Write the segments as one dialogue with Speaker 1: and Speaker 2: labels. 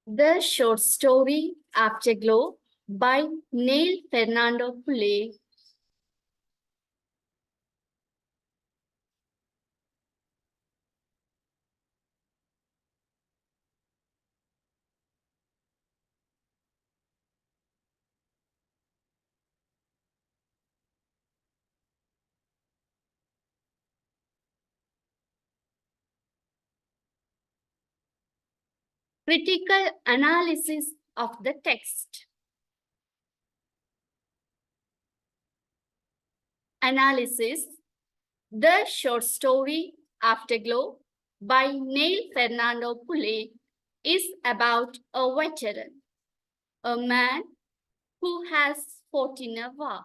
Speaker 1: The short story Afterglow by Neil Fernandopulle. Critical analysis of the text. Analysis. The short story Afterglow by Neil Fernandopulle is about a veteran, a man who has fought in a war.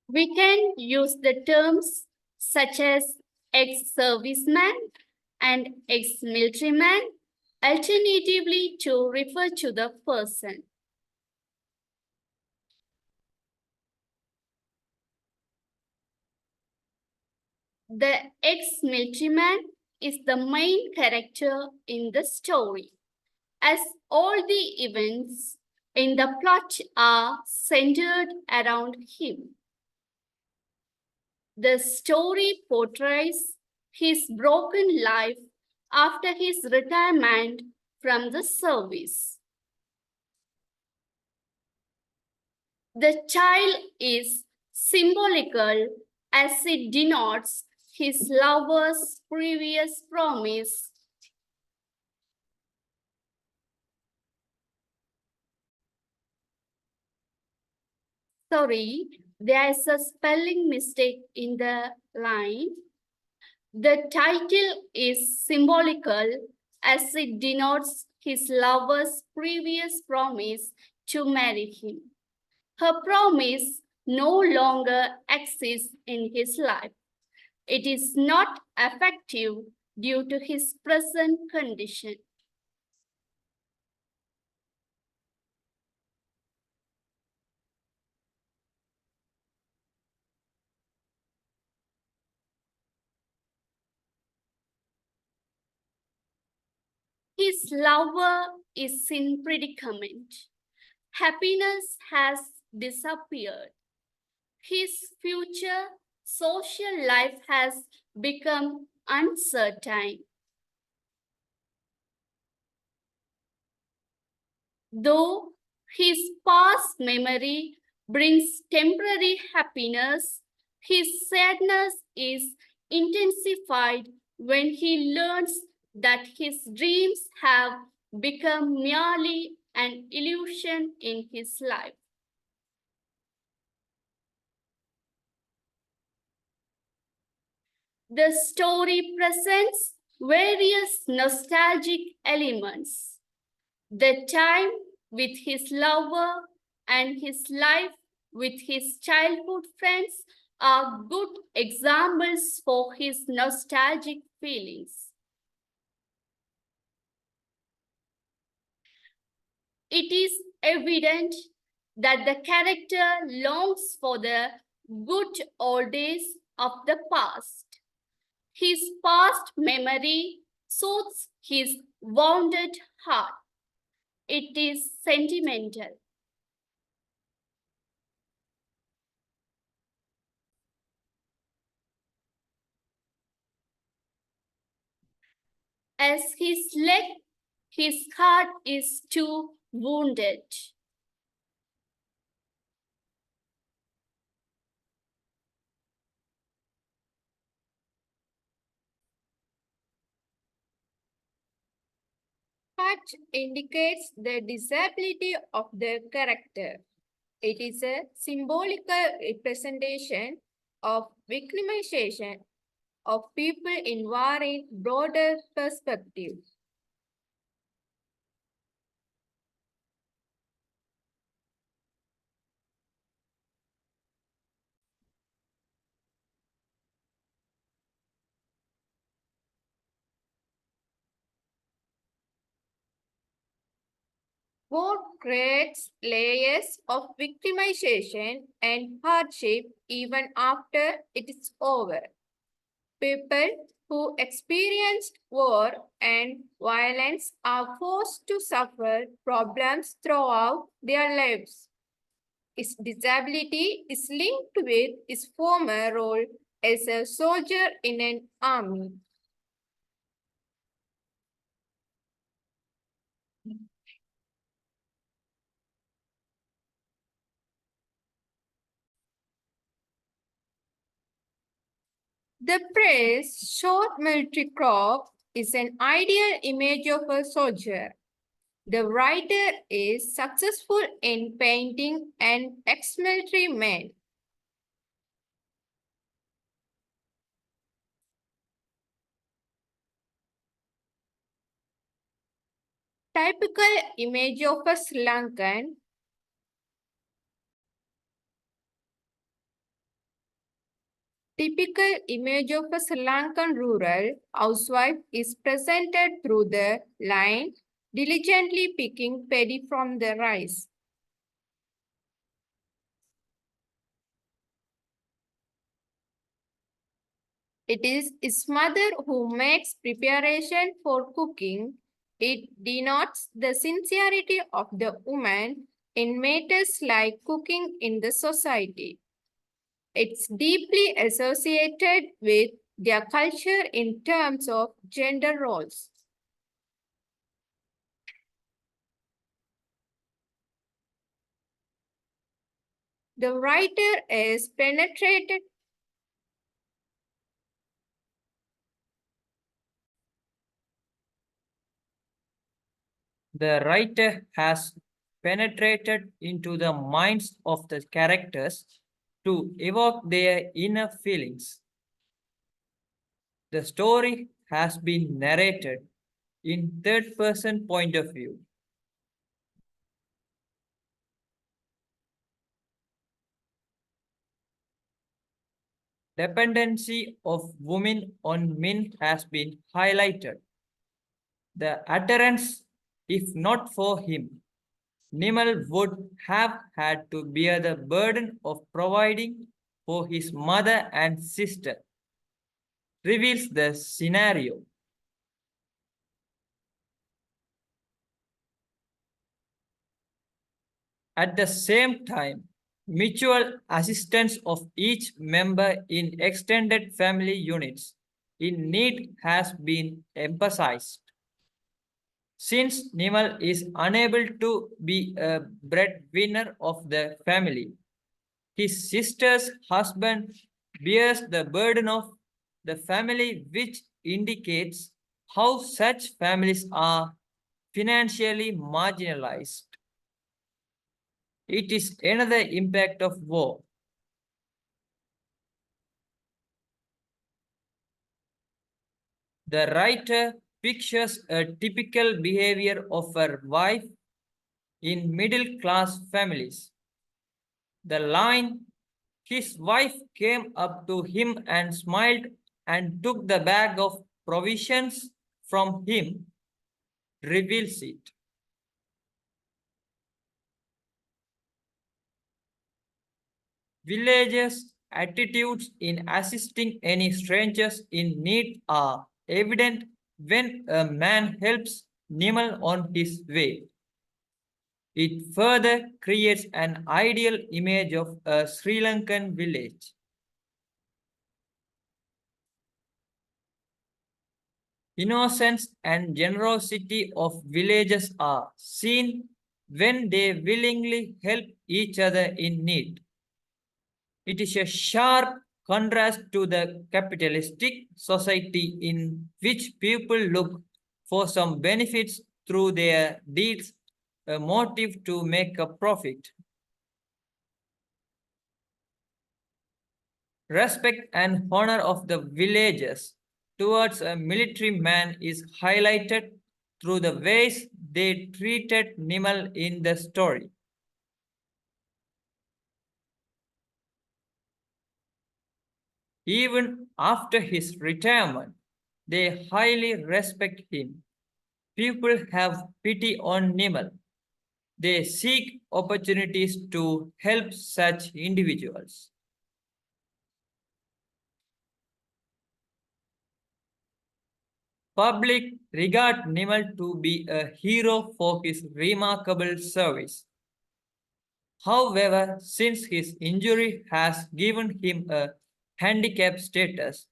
Speaker 1: We can use the terms such as ex-serviceman and ex-military man alternatively to refer to the person. The ex-military man is the main character in the story, as all the events in the plot are centered around him. The story portrays his broken life after his retirement from the service. The child is symbolical as it denotes his lover's previous promise. Sorry, there is a spelling mistake in the line. The title is symbolical as it denotes his lover's previous promise to marry him. Her promise no longer exists in his life. It is not effective due to his present condition. His lover is in predicament. Happiness has disappeared. His future social life has become uncertain. Though his past memory brings temporary happiness, his sadness is intensified when he learns that his dreams have become merely an illusion in his life. The story presents various nostalgic elements. The time with his lover and his life with his childhood friends are good examples for his nostalgic feelings. It is evident that the character longs for the good old days of the past. His past memory soothes his wounded heart. It is sentimental. As his leg, his heart is too wounded.
Speaker 2: Heart indicates the disability of the character. It is a symbolical representation of victimization. of people in war in broader perspective. War creates layers of victimization and hardship even after it is over. People who experienced war and violence are forced to suffer problems throughout their lives. His disability is linked with his former role as a soldier in an army. The praised short military crop is an ideal image of a soldier. The writer is successful in painting an ex-military man. Typical image of a Lankan. Typical image of a Sri Lankan rural housewife is presented through the line diligently picking paddy from the rice. It is his mother who makes preparation for cooking. It denotes the sincerity of the woman in matters like cooking in the society. It's deeply associated with their culture in terms of gender roles. The writer is penetrated.
Speaker 3: The writer has penetrated into the minds of the characters to evoke their inner feelings. The story has been narrated in third-person point of view. Dependency of women on men has been highlighted. The utterance, if not for him, Nimel would have had to bear the burden of providing for his mother and sister, reveals the scenario. At the same time, mutual assistance of each member in extended family units in need has been emphasized. Since Nimal is unable to be a breadwinner of the family, his sister's husband bears the burden of the family, which indicates how such families are financially marginalized. It is another impact of war. The writer pictures a typical behavior of a wife in middle class families. The line, his wife came up to him and smiled and took the bag of provisions from him, reveals it. Villagers' attitudes in assisting any strangers in need are evident when a man helps Nimal on his way. It further creates an ideal image of a Sri Lankan village. Innocence and generosity of villagers are seen when they willingly help each other in need. It is a sharp contrast to the capitalistic society in which people look for some benefits through their deeds, a motive to make a profit. Respect and honor of the villagers towards a military man is highlighted through the ways they treated Nimal in the story. Even after his retirement, they highly respect him. People have pity on Nimal. They seek opportunities to help such individuals. Public regard Nimal to be a hero for his remarkable service. However, since his injury has given him a handicap status,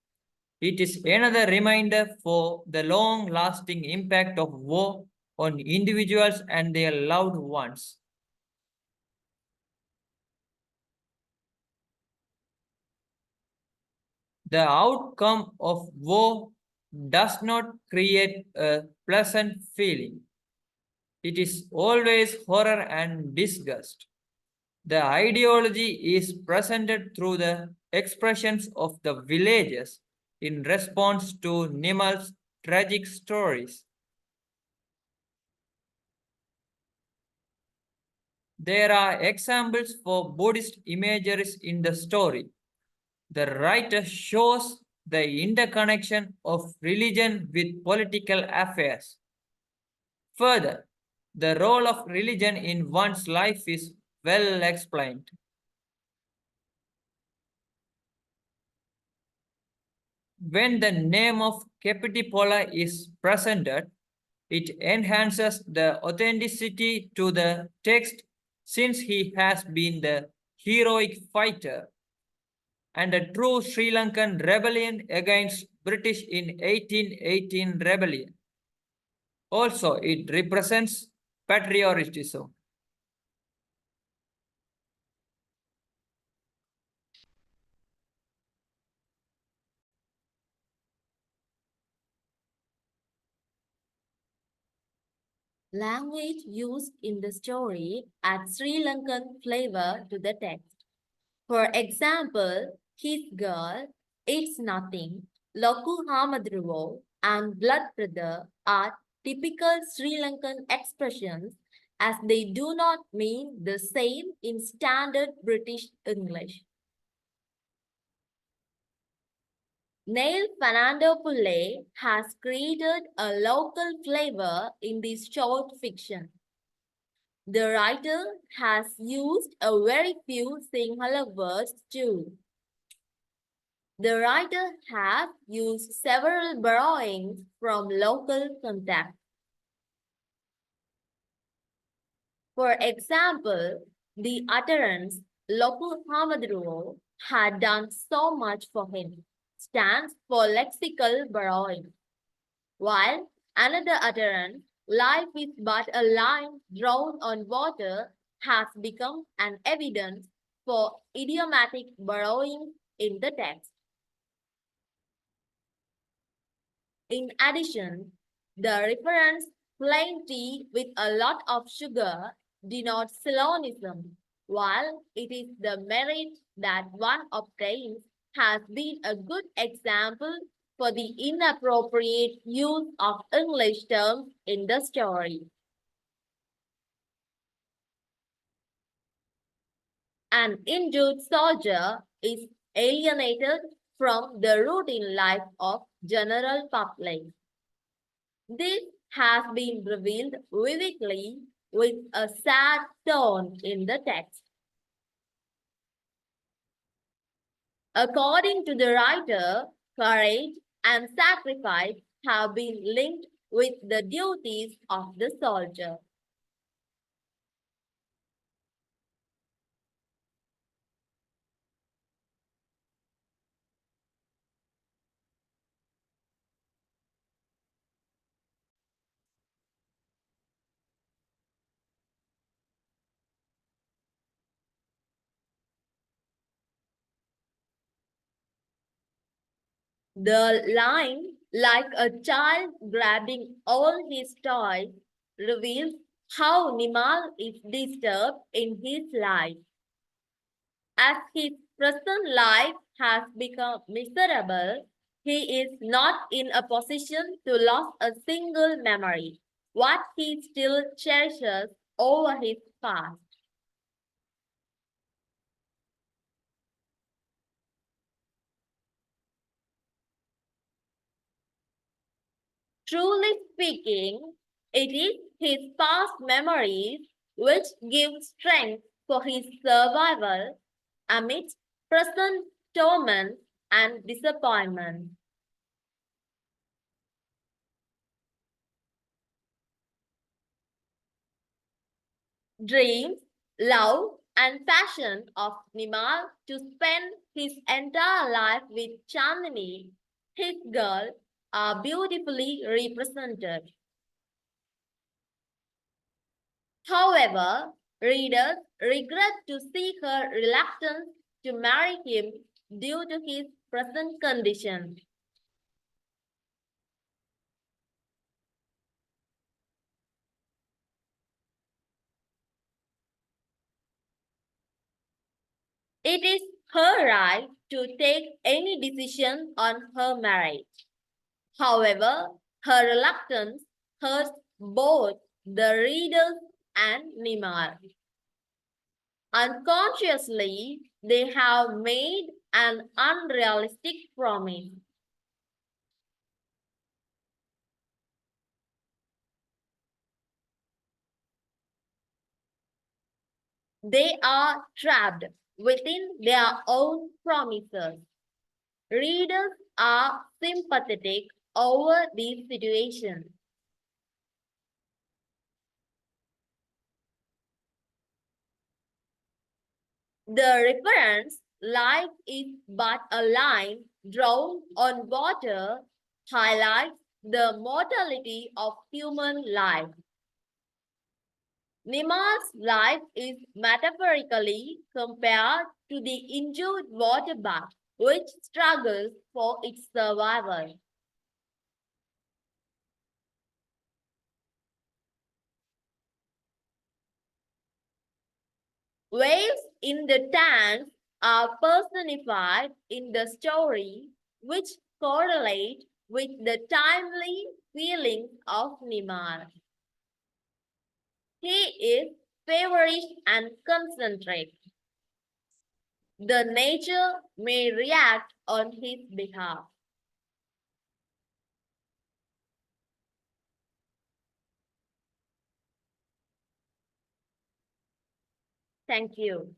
Speaker 3: it is another reminder for the long lasting impact of war on individuals and their loved ones. The outcome of war does not create a pleasant feeling. It is always horror and disgust. The ideology is presented through the expressions of the villagers in response to Nimal's tragic stories. There are examples for Buddhist imageries in the story. The writer shows the interconnection of religion with political affairs. Further, the role of religion in one's life is well explained. When the name of Capitipola is presented, it enhances the authenticity to the text since he has been the heroic fighter and a true Sri Lankan rebellion against British in 1818 rebellion. Also, it represents patriotism.
Speaker 4: Language used in the story adds Sri Lankan flavor to the text. For example, his girl, it's nothing, Loku Hamadruvo, and blood brother are typical Sri Lankan expressions as they do not mean the same in standard British English. Neil Fernandopulle has created a local flavor in this short fiction. The writer has used a very few Sinhala words too. The writer has used several borrowings from local context. For example, the utterance Loku Hamadruo had done so much for him stands for lexical borrowing, while another utterance, life is but a line drawn on water, has become an evidence for idiomatic borrowing in the text. In addition, the reference plain tea with a lot of sugar denotes Ceylon, while it is the merit that one obtains has been a good example for the inappropriate use of English terms in the story. An injured soldier is alienated from the routine life of general public. This has been revealed vividly with a sad tone in the text. According to the writer, courage and sacrifice have been linked with the duties of the soldier. The line, like a child grabbing all his toys, reveals how Nimal is disturbed in his life. As his present life has become miserable, he is not in a position to lose a single memory. What he still cherishes over his past. Truly speaking, it is his past memories which give strength for his survival amidst present torment and disappointment. Dreams, love, and passion of Nimal to spend his entire life with Chandini, his girl, are beautifully represented. However, readers regret to see her reluctance to marry him due to his present condition. It is her right to take any decision on her marriage. However, her reluctance hurts both the readers and Nimar. Unconsciously, they have made an unrealistic promise. They are trapped within their own promises. Readers are sympathetic over these situations. The reference, life is but a line drawn on water, highlights the mortality of human life. Nima's life is metaphorically compared to the injured water bug, which struggles for its survival. Waves in the tanks are personified in the story, which correlate with the timely feelings of Nimar. He is feverish and concentrate. The nature may react on his behalf. Thank you.